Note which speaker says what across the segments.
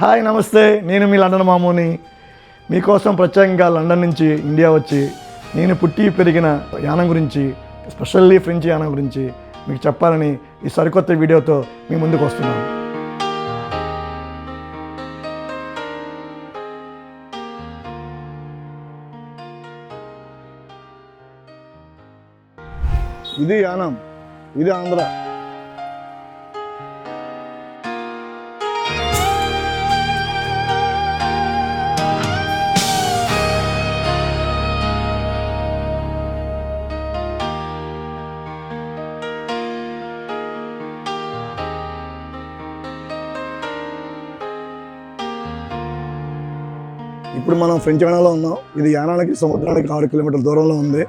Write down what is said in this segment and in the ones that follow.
Speaker 1: Hi నమస్తే, నేను మీ London మామూని. మీకోసం ప్రత్యేకంగా లండన్ నుంచి ఇండియా వచ్చి నేను పుట్టి పెరిగిన యానం గురించి, స్పెషల్లీ ఫ్రెంచ్ యానం గురించి మీకు చెప్పాలని ఈ సరికొత్త వీడియోతో మీ ముందుకు వస్తున్నాను. ఇది యానం, ఇది ఆంధ్ర. ఇప్పుడు మనం ఫ్రెంచ్ యానాలో ఉన్నాం. ఇది యానానికి సముద్రానికి 6 కిలోమీటర్ల దూరంలో ఉంది.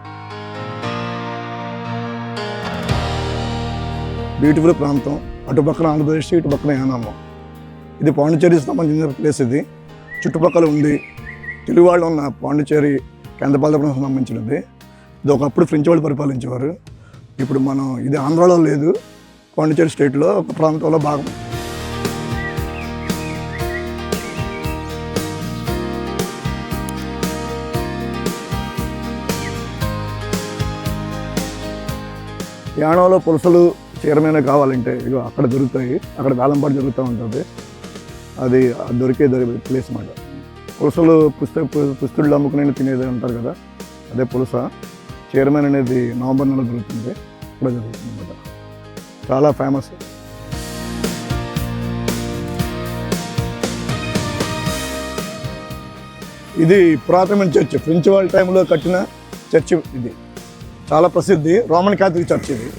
Speaker 1: బ్యూటిఫుల్ ప్రాంతం. అటు పక్కన ఆంధ్రప్రదేశ్, ఇటు పక్కన యానాము. ఇది పాండిచేరికి సంబంధించిన ప్లేస్. ఇది చుట్టుపక్కల ఉంది. తెలుగు వాళ్ళు ఉన్న పాండిచేరి కేంద్రపాలిత సంబంధించినది. ఇది ఒకప్పుడు ఫ్రెంచ్ వాళ్ళు పరిపాలించేవారు. ఇప్పుడు మనం ఇది ఆంధ్రాలో లేదు, పాండిచేరి స్టేట్లో ఒక ప్రాంతంలో భాగం. యానంలో పులసలు చీరమైన కావాలంటే ఇక అక్కడ దొరుకుతాయి. అక్కడ వేలంపాటు జరుగుతూ ఉంటుంది. అది దొరికే ప్లేస్ అన్నమాట. పులసలు పుస్తుళ్ళు అమ్ముకునే తినేది అంటారు కదా, అదే పులస. చీరమైన అనేది నవంబర్ నెలలో దొరుకుతుంది. ఇక్కడ జరుగుతుంది అన్నమాట. చాలా ఫేమస్. ఇది పురాతనమైన చర్చ్, ఫ్రెంచ్ వాళ్ళ టైంలో కట్టిన చర్చ్. ఇది చాలా ప్రసిద్ధి, రోమన్ క్యాథలిక్ చర్చ్. ఇది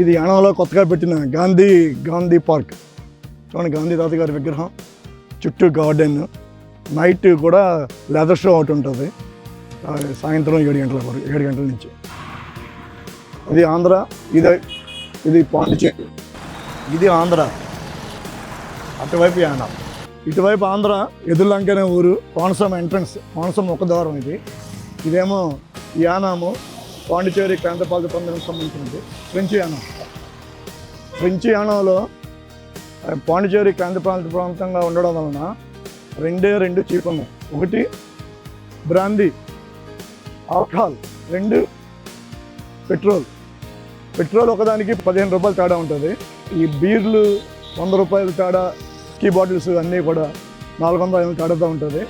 Speaker 1: ఇది యానంలో కొత్తగా పెట్టిన గాంధీ పార్క్. చూడండి, గాంధీ తాత గారి విగ్రహం, చుట్టూ గార్డెన్. నైట్ కూడా లెదర్ షో ఒకటి ఉంటుంది సాయంత్రం 7 గంటల నుంచి. ఇది ఆంధ్ర, ఇది పాండిచేరి. ఇది ఆంధ్ర, అటువైపు యానం. ఇటువైపు ఆంధ్ర, ఎదుర్లంక అనే ఊరు, కోనసీమ ఎంట్రన్స్, కోనసీమ ఒక ద్వారం. ఇదేమో యానాము, పాండిచేరి కేంద్రపాలిత ప్రాంతానికి సంబంధించినది. ఫ్రెంచ్ యానం. ఫ్రెంచ్ యానంలో పాండిచేరి కేంద్రపాలిత ప్రాంతంగా ఉండడం వలన రెండు చీప్ ఉన్నాయి. ఒకటి బ్రాందీ, ఆల్కహాల్. 2 పెట్రోల్ ఒకదానికి 15 రూపాయలు తేడా ఉంటుంది. ఈ బీర్లు 100 రూపాయలు తేడా. కీ బాటిల్స్ అన్నీ కూడా 400 తేడాతో ఉంటుంది.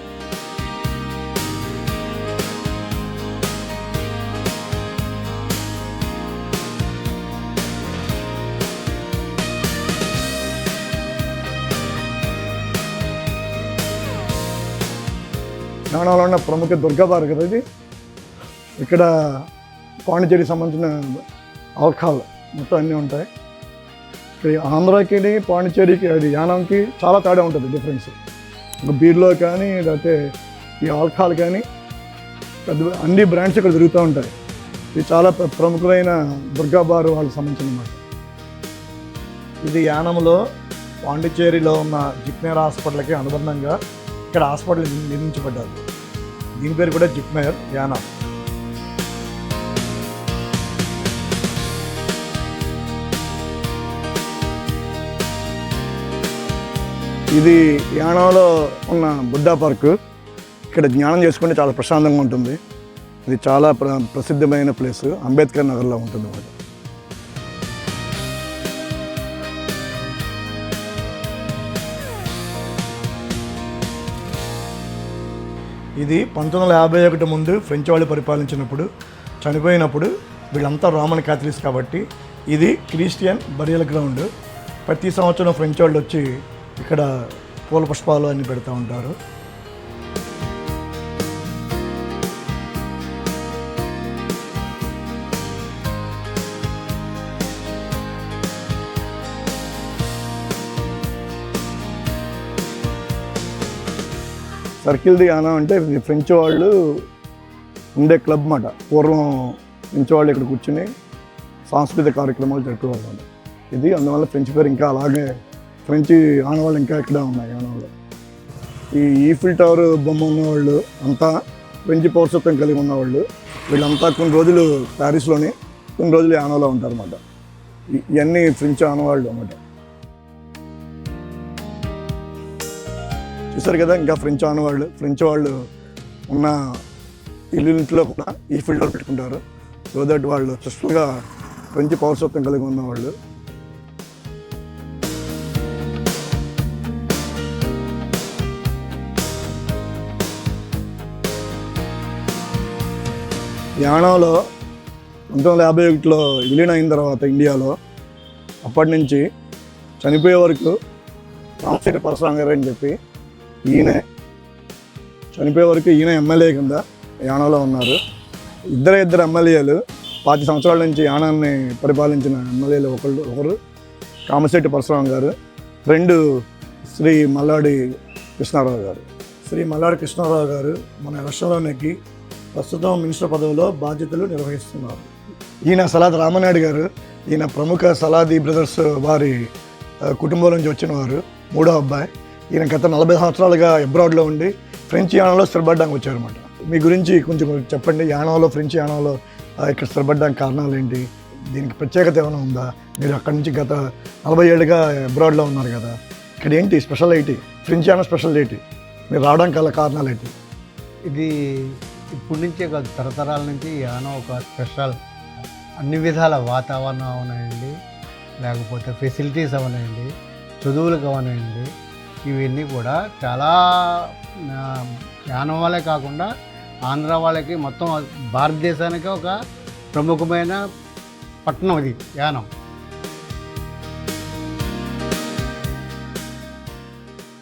Speaker 1: యానంలో ఉన్న ప్రముఖ దుర్గా బార్ కదా ఇది. ఇక్కడ పాండిచేరికి సంబంధించిన ఆల్కహాల్ మొత్తం అన్నీ ఉంటాయి. ఇక్కడ ఆంధ్రాకి పాండిచేరికి, అది యానంకి చాలా తేడా ఉంటుంది, డిఫరెన్స్. బీర్లో కానీ లేకపోతే ఈ ఆల్కహాల్ కానీ అన్ని బ్రాండ్స్ ఇక్కడ దొరుకుతూ ఉంటాయి. ఇది చాలా ప్రముఖమైన దుర్గా బార్ వాళ్ళకి సంబంధించిన అన్నమాట. ఇది యానంలో పాండిచేరిలో ఉన్న జిప్మేర్ హాస్పిటల్కి అనుబంధంగా ఇక్కడ హాస్పిటల్ నిర్మించబడ్డారు. దీని పేరు కూడా జిప్మేర్ యానం. ఇది యానంలో ఉన్న బుద్ధా పార్కు. ఇక్కడ ధ్యానం చేసుకుంటే చాలా ప్రశాంతంగా ఉంటుంది. ఇది చాలా ప్రసిద్ధమైన ప్లేస్, అంబేద్కర్ నగర్లో ఉంటుంది అన్నమాట. ఇది 1951 ముందు ఫ్రెంచ్ వాళ్ళు పరిపాలించినప్పుడు, చనిపోయినప్పుడు వీళ్ళంతా రోమన్ క్యాథలిక్స్ కాబట్టి ఇది క్రిస్టియన్ బరియల్ గ్రౌండ్. ప్రతి సంవత్సరం ఫ్రెంచ్ వాళ్ళు వచ్చి ఇక్కడ పూల పుష్పాలు అన్నీ పెడతా ఉంటారు. సర్కిల్ ది యానా అంటే ఇది ఫ్రెంచ్ వాళ్ళు ఉండే క్లబ్ మాట. పూర్వం ఫ్రెంచ్ వాళ్ళు ఇక్కడ కూర్చుని సాంస్కృతిక కార్యక్రమాలు జరుపుకోవాలి. ఇది అందువల్ల ఫ్రెంచ్ పేరు ఇంకా అలాగే ఫ్రెంచ్ ఆనవాళ్ళు ఇంకా ఇక్కడ ఉన్నాయి. ఆనవాళ్ళు ఈ ఈఫిల్ టవర్ బొమ్మ ఉన్నవాళ్ళు అంతా ఫ్రెంచ్ పౌరసత్వం కలిగి ఉన్నవాళ్ళు. వీళ్ళంతా కొన్ని రోజులు ప్యారిస్లోని, కొన్ని రోజులు యానాలో ఉంటారు అన్నమాట. ఇవన్నీ ఫ్రెంచ్ ఆనవాళ్ళు అన్నమాట. చూసారు కదా, ఇంకా ఫ్రెంచ్ ఆనవాళ్ళు, ఫ్రెంచ్ వాళ్ళు ఉన్న ఇల్లుంట్లో కూడా ఈఫిల్ టవర్ పెట్టుకుంటారు. సో దట్ వాళ్ళు స్పెషల్గా ఫ్రెంచ్ పౌరసత్వం కలిగి ఉన్నవాళ్ళు. యానాలో 1951లో విలీనం అయిన తర్వాత ఇండియాలో, అప్పటి నుంచి చనిపోయే వరకు రామశేఖర పరశురామ్ గారు అని చెప్పి ఈయన చనిపోయే వరకు ఈయన ఎమ్మెల్యే కింద యానాలో ఉన్నారు. ఇద్దరు ఎమ్మెల్యేలు 5 సంవత్సరాల నుంచి యానాన్ని పరిపాలించిన ఎమ్మెల్యేలు ఒకరు కామశెట్టి పరశురామ్ గారు, రెండు శ్రీ మల్లాడి కృష్ణారావు గారు. శ్రీ మల్లాడి కృష్ణారావు గారు మన రాష్ట్రంలోనికి ప్రస్తుతం మినిస్టర్ పదవిలో బాధ్యతలు నిర్వహిస్తున్నారు. ఈయన సలాది రామనాయుడు గారు, ఈయన ప్రముఖ సలాది బ్రదర్స్ వారి కుటుంబం నుంచి వచ్చిన వారు, మూడో అబ్బాయి. ఈయన గత 40 సంవత్సరాలుగా అబ్రాడ్లో ఉండి ఫ్రెంచ్ యానాలో స్థిరపడడానికి వచ్చారన్నమాట. మీ గురించి కొంచెం చెప్పండి. యానాలో, ఫ్రెంచ్ యానాలో ఇక్కడ స్థిరపడడానికి కారణాలు ఏంటి? దీనికి ప్రత్యేకత ఏమైనా ఉందా? మీరు అక్కడి నుంచి గత 40 ఏళ్ళుగా అబ్రాడ్లో ఉన్నారు కదా, ఇక్కడ ఏంటి స్పెషల్ ఏంటి? ఫ్రెంచ్ యానా స్పెషల్ ఏంటి? మీరు రావడానికి గల కారణాలు ఏంటి?
Speaker 2: ఇది ఇప్పటి నుంచే కాదు, తరతరాల నుంచి యానా ఒక స్పెషల్. అన్ని విధాల వాతావరణం అవనండి, లేకపోతే ఫెసిలిటీస్ అవనండి, చదువులకు అవనండి, ఇవన్నీ కూడా చాలా యానం వాళ్ళే కాకుండా ఆంధ్ర వాళ్ళకి, మొత్తం భారతదేశానికి ఒక ప్రముఖమైన పట్టణం ఇది యానం.